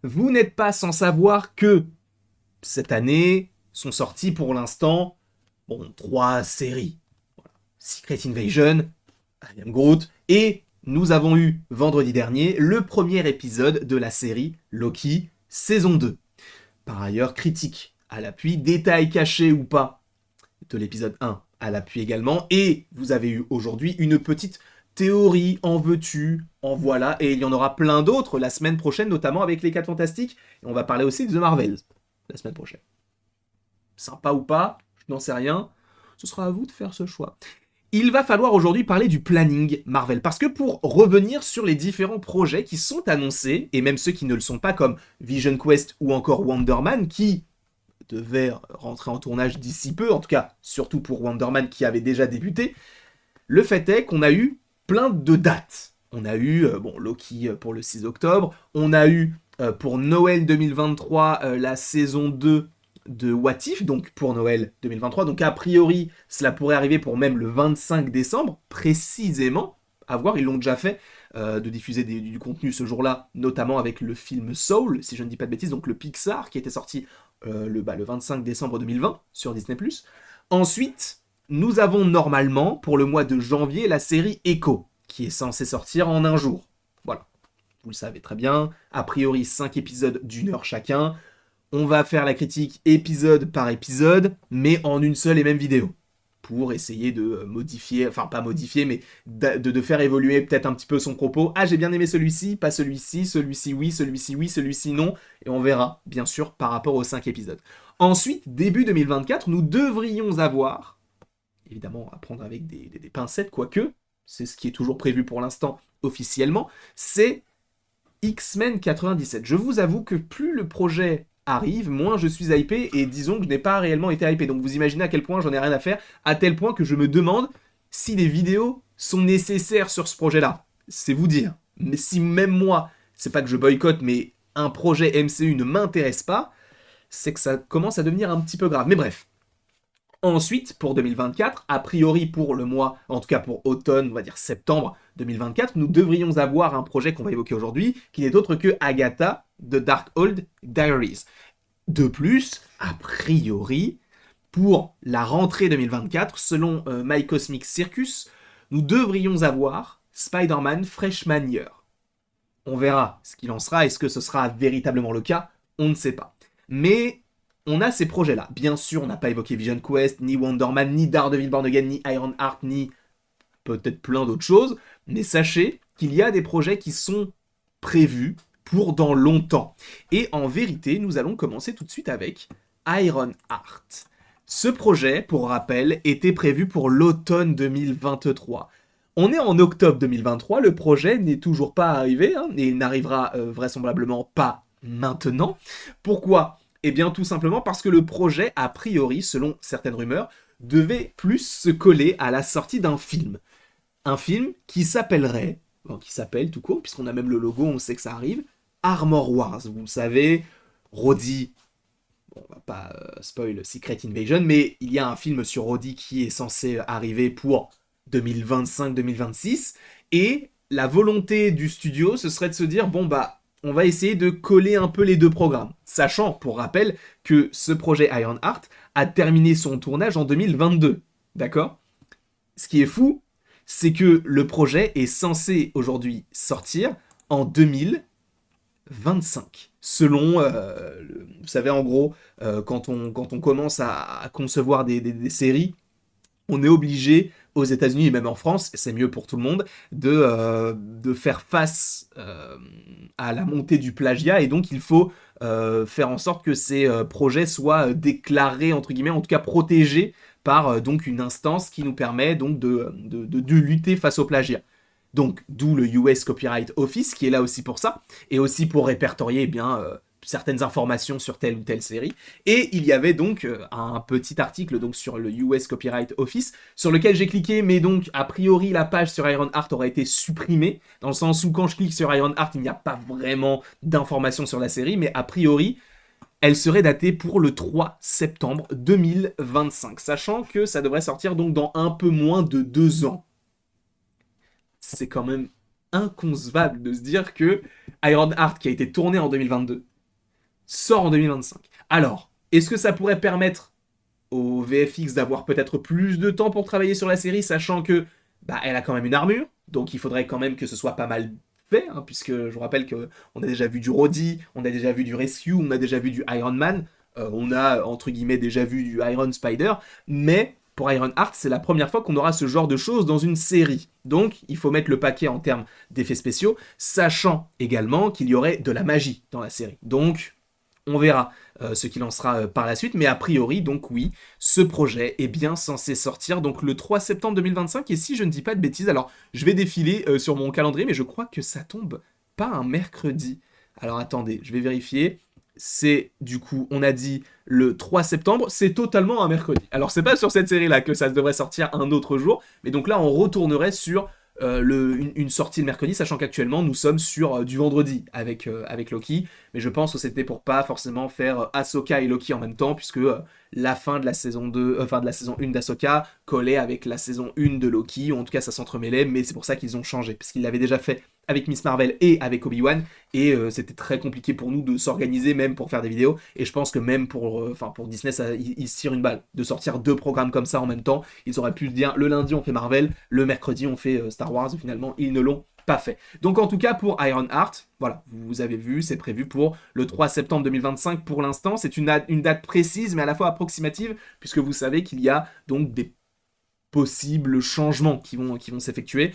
Vous n'êtes pas sans savoir que cette année sont sorties pour l'instant, bon, 3 séries. Secret Invasion, I Am Groot, et nous avons eu vendredi dernier le premier épisode de la série Loki, saison 2. Par ailleurs, critique à l'appui, détails cachés ou pas de l'épisode 1 à l'appui également, et vous avez eu aujourd'hui une petite théorie, en veux-tu, en voilà, et il y en aura plein d'autres la semaine prochaine, notamment avec les 4 Fantastiques, et on va parler aussi de The Marvels la semaine prochaine. Sympa ou pas, je n'en sais rien, ce sera à vous de faire ce choix. Il va falloir aujourd'hui parler du planning Marvel, parce que pour revenir sur les différents projets qui sont annoncés, et même ceux qui ne le sont pas, comme Vision Quest ou encore Wonder Man, qui devaient rentrer en tournage d'ici peu, en tout cas surtout pour Wonder Man qui avait déjà débuté, le fait est qu'on a eu plein de dates. On a eu Loki pour le 6 octobre, on a eu pour Noël 2023 la saison 2 de What If, donc pour Noël 2023. Donc a priori, cela pourrait arriver pour même le 25 décembre, précisément. À voir, ils l'ont déjà fait, de diffuser du contenu ce jour-là, notamment avec le film Soul, si je ne dis pas de bêtises, donc le Pixar, qui était sorti le 25 décembre 2020 sur Disney+. Ensuite, nous avons normalement, pour le mois de janvier, la série Echo, qui est censée sortir en un jour. Voilà, vous le savez très bien, a priori 5 épisodes d'1 heure chacun. On va faire la critique épisode par épisode, mais en une seule et même vidéo. Pour essayer de modifier, enfin pas modifier, mais de faire évoluer peut-être un petit peu son propos. Ah, j'ai bien aimé celui-ci, pas celui-ci, celui-ci oui, celui-ci oui, celui-ci non. Et on verra, bien sûr, par rapport aux 5 épisodes. Ensuite, début 2024, nous devrions avoir, évidemment à prendre avec des pincettes, quoique, c'est ce qui est toujours prévu pour l'instant officiellement, c'est X-Men 97. Je vous avoue que plus le projet arrive, moins je suis hypé, et disons que je n'ai pas réellement été hypé. Donc vous imaginez à quel point j'en ai rien à faire, à tel point que je me demande si les vidéos sont nécessaires sur ce projet-là. C'est vous dire. Mais si même moi, c'est pas que je boycotte, mais un projet MCU ne m'intéresse pas, c'est que ça commence à devenir un petit peu grave. Mais bref. Ensuite, pour 2024, a priori pour le mois, en tout cas pour automne, on va dire septembre 2024, nous devrions avoir un projet qu'on va évoquer aujourd'hui, qui n'est autre que Agatha de Darkhold Diaries. De plus, a priori, pour la rentrée 2024, selon My Cosmic Circus, nous devrions avoir Spider-Man Freshman Year. On verra ce qu'il en sera, est-ce que ce sera véritablement le cas, on ne sait pas. Mais on a ces projets-là. Bien sûr, on n'a pas évoqué Vision Quest, ni Wonder Man, ni Daredevil Born Again, ni Iron Heart, ni peut-être plein d'autres choses, mais sachez qu'il y a des projets qui sont prévus pour dans longtemps. Et en vérité, nous allons commencer tout de suite avec Iron Heart. Ce projet, pour rappel, était prévu pour l'automne 2023. On est en octobre 2023, le projet n'est toujours pas arrivé, hein, et il n'arrivera vraisemblablement pas maintenant. Pourquoi? Eh bien tout simplement parce que le projet, a priori, selon certaines rumeurs, devait plus se coller à la sortie d'un film. Un film qui s'appellerait, qui s'appelle tout court, puisqu'on a même le logo, on sait que ça arrive, Armor Wars. Vous le savez, Roddy, bon, on va pas spoil Secret Invasion, mais il y a un film sur Roddy qui est censé arriver pour 2025-2026, et la volonté du studio, ce serait de se dire, bon bah, on va essayer de coller un peu les deux programmes. Sachant, pour rappel, que ce projet Ironheart a terminé son tournage en 2022. D'accord? Ce qui est fou, c'est que le projet est censé aujourd'hui sortir en 2025. Selon, vous savez, en gros, quand on commence à concevoir des séries, on est obligé aux États-Unis et même en France, c'est mieux pour tout le monde, de faire face à la montée du plagiat, et donc il faut faire en sorte que ces projets soient déclarés, entre guillemets, en tout cas protégés par donc une instance qui nous permet donc de lutter face au plagiat. Donc d'où le US Copyright Office qui est là aussi pour ça, et aussi pour répertorier eh bien certaines informations sur telle ou telle série. Et il y avait donc un petit article donc sur le US Copyright Office sur lequel j'ai cliqué, mais donc a priori la page sur Ironheart aurait été supprimée, dans le sens où quand je clique sur Ironheart, il n'y a pas vraiment d'informations sur la série, mais a priori elle serait datée pour le 3 septembre 2025, sachant que ça devrait sortir donc dans un peu moins de 2 ans. C'est quand même inconcevable de se dire que Ironheart, qui a été tourné en 2022, sort en 2025. Alors, est-ce que ça pourrait permettre au VFX d'avoir peut-être plus de temps pour travailler sur la série, sachant que elle a quand même une armure, donc il faudrait quand même que ce soit pas mal fait, hein, puisque je vous rappelle qu'on a déjà vu du Roddy, on a déjà vu du Rescue, on a déjà vu du Iron Man, on a entre guillemets déjà vu du Iron Spider, mais pour Iron Heart, c'est la première fois qu'on aura ce genre de choses dans une série. Donc, il faut mettre le paquet en termes d'effets spéciaux, sachant également qu'il y aurait de la magie dans la série. Donc, on verra ce qu'il en sera par la suite, mais a priori, donc oui, ce projet est bien censé sortir donc le 3 septembre 2025, et si je ne dis pas de bêtises, alors je vais défiler sur mon calendrier, mais je crois que ça tombe pas un mercredi. Alors attendez, je vais vérifier. C'est du coup, on a dit le 3 septembre, c'est totalement un mercredi. Alors c'est pas sur cette série-là que ça devrait sortir un autre jour, mais donc là on retournerait sur une sortie le mercredi, sachant qu'actuellement nous sommes sur du vendredi avec Loki, mais je pense que c'était pour pas forcément faire Ahsoka et Loki en même temps, puisque la fin de la saison 2, enfin de la saison 1 d'Ahsoka collait avec la saison 1 de Loki, ou en tout cas ça s'entremêlait, mais c'est pour ça qu'ils ont changé, parce qu'ils l'avaient déjà fait avec Miss Marvel et avec Obi-Wan, et c'était très compliqué pour nous de s'organiser même pour faire des vidéos, et je pense que même pour Disney, ils se tirent une balle de sortir deux programmes comme ça en même temps. Ils auraient pu se dire le lundi on fait Marvel, le mercredi on fait Star Wars, finalement ils ne l'ont pas fait. Donc en tout cas pour Iron Heart, voilà, vous avez vu, c'est prévu pour le 3 septembre 2025 pour l'instant. C'est une date précise mais à la fois approximative, puisque vous savez qu'il y a donc des possibles changements qui vont s'effectuer.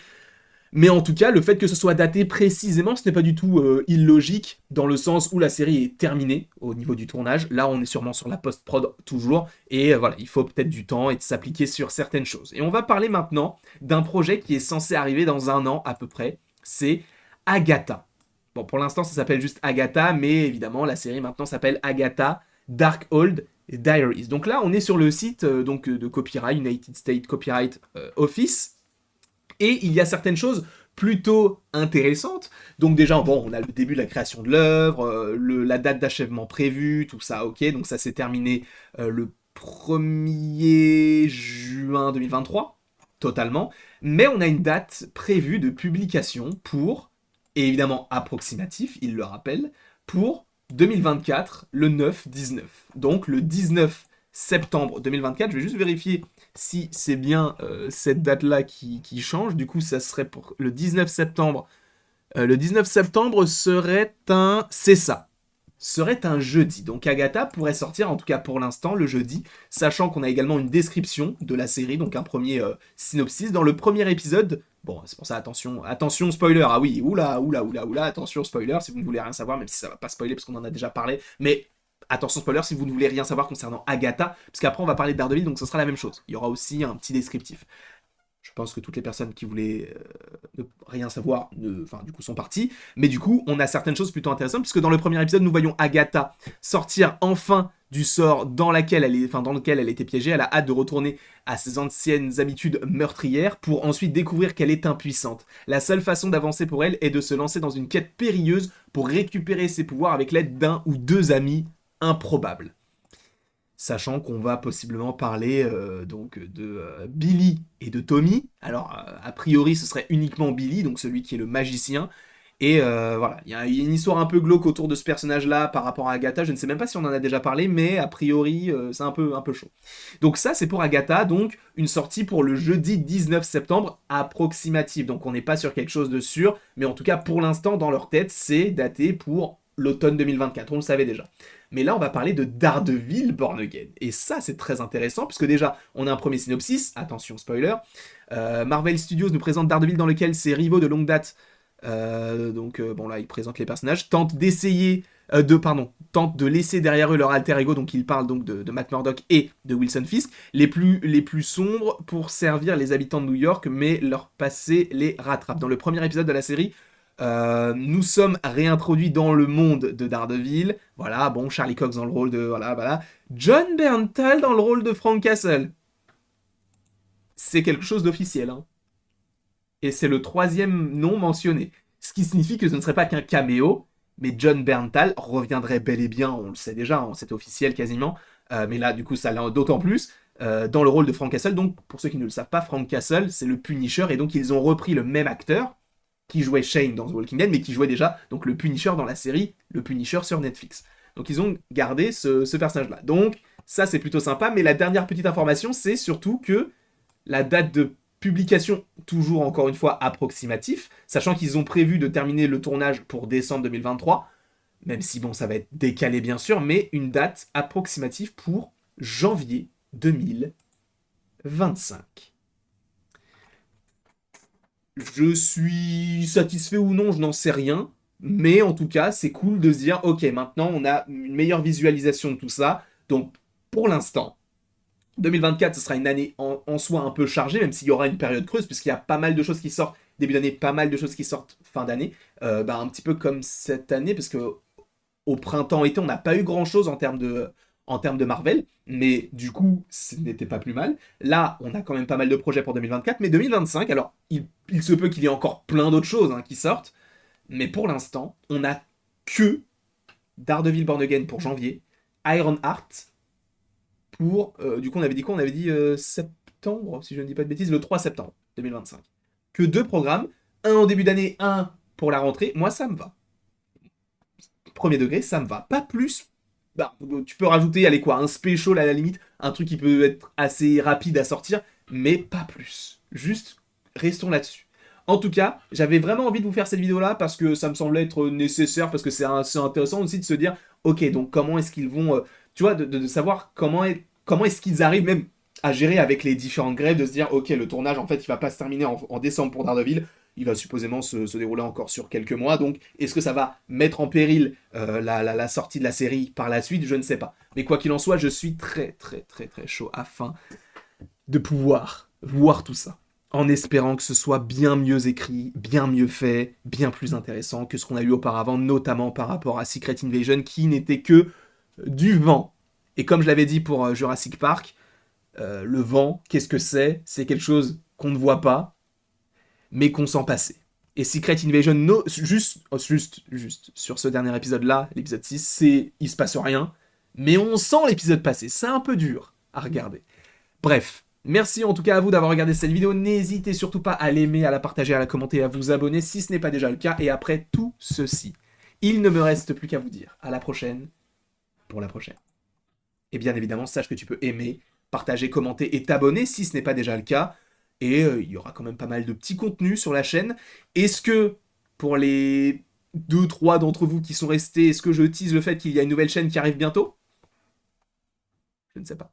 Mais en tout cas, le fait que ce soit daté précisément, ce n'est pas du tout illogique, dans le sens où la série est terminée au niveau du tournage. Là, on est sûrement sur la post-prod toujours, et voilà, il faut peut-être du temps et de s'appliquer sur certaines choses. Et on va parler maintenant d'un projet qui est censé arriver dans un an à peu près, c'est Agatha. Bon, pour l'instant, ça s'appelle juste Agatha, mais évidemment, la série maintenant s'appelle Agatha Darkhold Diaries. Donc là, on est sur le site de copyright, United States Copyright Office, et il y a certaines choses plutôt intéressantes. Donc déjà, bon, on a le début de la création de l'œuvre, la date d'achèvement prévue, tout ça, ok. Donc ça s'est terminé le 1er juin 2023, totalement. Mais on a une date prévue de publication pour, et évidemment approximatif, il le rappelle, pour 2024, le 9-19. Donc le 19 septembre 2024, je vais juste vérifier si c'est bien cette date-là qui change. Du coup, ça serait pour le 19 septembre. Le 19 septembre serait un... C'est ça. Serait un jeudi. Donc Agatha pourrait sortir, en tout cas pour l'instant, le jeudi, sachant qu'on a également une description de la série, donc un premier synopsis. Dans le premier épisode, bon, c'est pour ça, attention spoiler, ah oui, oula, attention spoiler, si vous ne voulez rien savoir, même si ça va pas spoiler parce qu'on en a déjà parlé, mais attention spoiler si vous ne voulez rien savoir concernant Agatha, parce qu'après on va parler de Daredevil, donc ce sera la même chose. Il y aura aussi un petit descriptif. Je pense que toutes les personnes qui voulaient ne rien savoir, du coup, sont parties. Mais du coup, on a certaines choses plutôt intéressantes, puisque dans le premier épisode, nous voyons Agatha sortir enfin du sort dans lequel elle était piégée. Elle a hâte de retourner à ses anciennes habitudes meurtrières pour ensuite découvrir qu'elle est impuissante. La seule façon d'avancer pour elle est de se lancer dans une quête périlleuse pour récupérer ses pouvoirs avec l'aide d'un ou deux amis improbables. Sachant qu'on va possiblement parler de Billy et de Tommy. Alors, a priori, ce serait uniquement Billy, donc celui qui est le magicien. Et voilà, il y a une histoire un peu glauque autour de ce personnage-là par rapport à Agatha. Je ne sais même pas si on en a déjà parlé, mais a priori, c'est un peu chaud. Donc ça, c'est pour Agatha, donc une sortie pour le jeudi 19 septembre approximative. Donc on n'est pas sur quelque chose de sûr, mais en tout cas, pour l'instant, dans leur tête, c'est daté pour l'automne 2024, on le savait déjà. Mais là, on va parler de Daredevil Born Again. Et ça, c'est très intéressant, puisque déjà, on a un premier synopsis, attention spoiler. Marvel Studios nous présente Daredevil dans lequel ses rivaux de longue date, bon là, ils présentent les personnages, tentent de laisser derrière eux leur alter ego, donc ils parlent donc de Matt Murdock et de Wilson Fisk, les plus sombres pour servir les habitants de New York, mais leur passé les rattrape. Dans le premier épisode de la série, nous sommes réintroduits dans le monde de Daredevil. Voilà, bon, Charlie Cox dans le rôle de... Voilà. John Bernthal dans le rôle de Frank Castle. C'est quelque chose d'officiel, hein. Et c'est le 3e nom mentionné. Ce qui signifie que ce ne serait pas qu'un caméo, mais John Bernthal reviendrait bel et bien, on le sait déjà, hein, c'est officiel quasiment, mais là, du coup, ça l'a d'autant plus, dans le rôle de Frank Castle. Donc, pour ceux qui ne le savent pas, Frank Castle, c'est le Punisher, et donc ils ont repris le même acteur, qui jouait Shane dans The Walking Dead, mais qui jouait déjà donc le Punisher dans la série Le Punisher sur Netflix. Donc ils ont gardé ce personnage-là. Donc ça c'est plutôt sympa, mais la dernière petite information, c'est surtout que la date de publication, toujours encore une fois approximatif, sachant qu'ils ont prévu de terminer le tournage pour décembre 2023, même si bon ça va être décalé bien sûr, mais une date approximative pour janvier 2025. Je suis satisfait ou non, je n'en sais rien. Mais en tout cas, c'est cool de se dire, ok, maintenant on a une meilleure visualisation de tout ça. Donc pour l'instant, 2024, ce sera une année en soi un peu chargée, même s'il y aura une période creuse, puisqu'il y a pas mal de choses qui sortent début d'année, pas mal de choses qui sortent fin d'année. Un petit peu comme cette année, parce que au printemps-été, on n'a pas eu grand-chose en termes de Marvel, mais du coup, ce n'était pas plus mal. Là, on a quand même pas mal de projets pour 2024, mais 2025, alors, il se peut qu'il y ait encore plein d'autres choses hein, qui sortent, mais pour l'instant, on n'a que Daredevil Born Again pour janvier, Iron Heart pour, du coup, on avait dit quoi? On avait dit septembre, si je ne dis pas de bêtises, le 3 septembre 2025. Que deux programmes, un en début d'année, un pour la rentrée, moi ça me va. Premier degré, ça me va. Pas plus. Bah, tu peux rajouter, allez quoi, un special à la limite, un truc qui peut être assez rapide à sortir, mais pas plus. Juste, restons là-dessus. En tout cas, j'avais vraiment envie de vous faire cette vidéo-là parce que ça me semblait être nécessaire, parce que c'est intéressant aussi de se dire, ok, donc comment est-ce qu'ils vont, tu vois, de savoir comment est-ce qu'ils arrivent même à gérer avec les différentes grèves, de se dire, ok, le tournage, en fait, il va pas se terminer en décembre pour Daredevil, il va supposément se dérouler encore sur quelques mois. Donc, est-ce que ça va mettre en péril la sortie de la série par la suite? Je ne sais pas. Mais quoi qu'il en soit, je suis très, très, très, très chaud afin de pouvoir voir tout ça. En espérant que ce soit bien mieux écrit, bien mieux fait, bien plus intéressant que ce qu'on a eu auparavant, notamment par rapport à Secret Invasion, qui n'était que du vent. Et comme je l'avais dit pour Jurassic Park, le vent, qu'est-ce que c'est? C'est quelque chose qu'on ne voit pas, mais qu'on sent passer. Et Secret Invasion, no, juste sur ce dernier épisode-là, l'épisode 6, il se passe rien, mais on sent l'épisode passer. C'est un peu dur à regarder. Bref, merci en tout cas à vous d'avoir regardé cette vidéo. N'hésitez surtout pas à l'aimer, à la partager, à la commenter, à vous abonner si ce n'est pas déjà le cas. Et après tout ceci, il ne me reste plus qu'à vous dire à la prochaine pour la prochaine. Et bien évidemment, sache que tu peux aimer, partager, commenter et t'abonner si ce n'est pas déjà le cas. Et il y aura quand même pas mal de petits contenus sur la chaîne. Est-ce que, pour les 2-3 d'entre vous qui sont restés, est-ce que je tease le fait qu'il y a une nouvelle chaîne qui arrive bientôt? Je ne sais pas.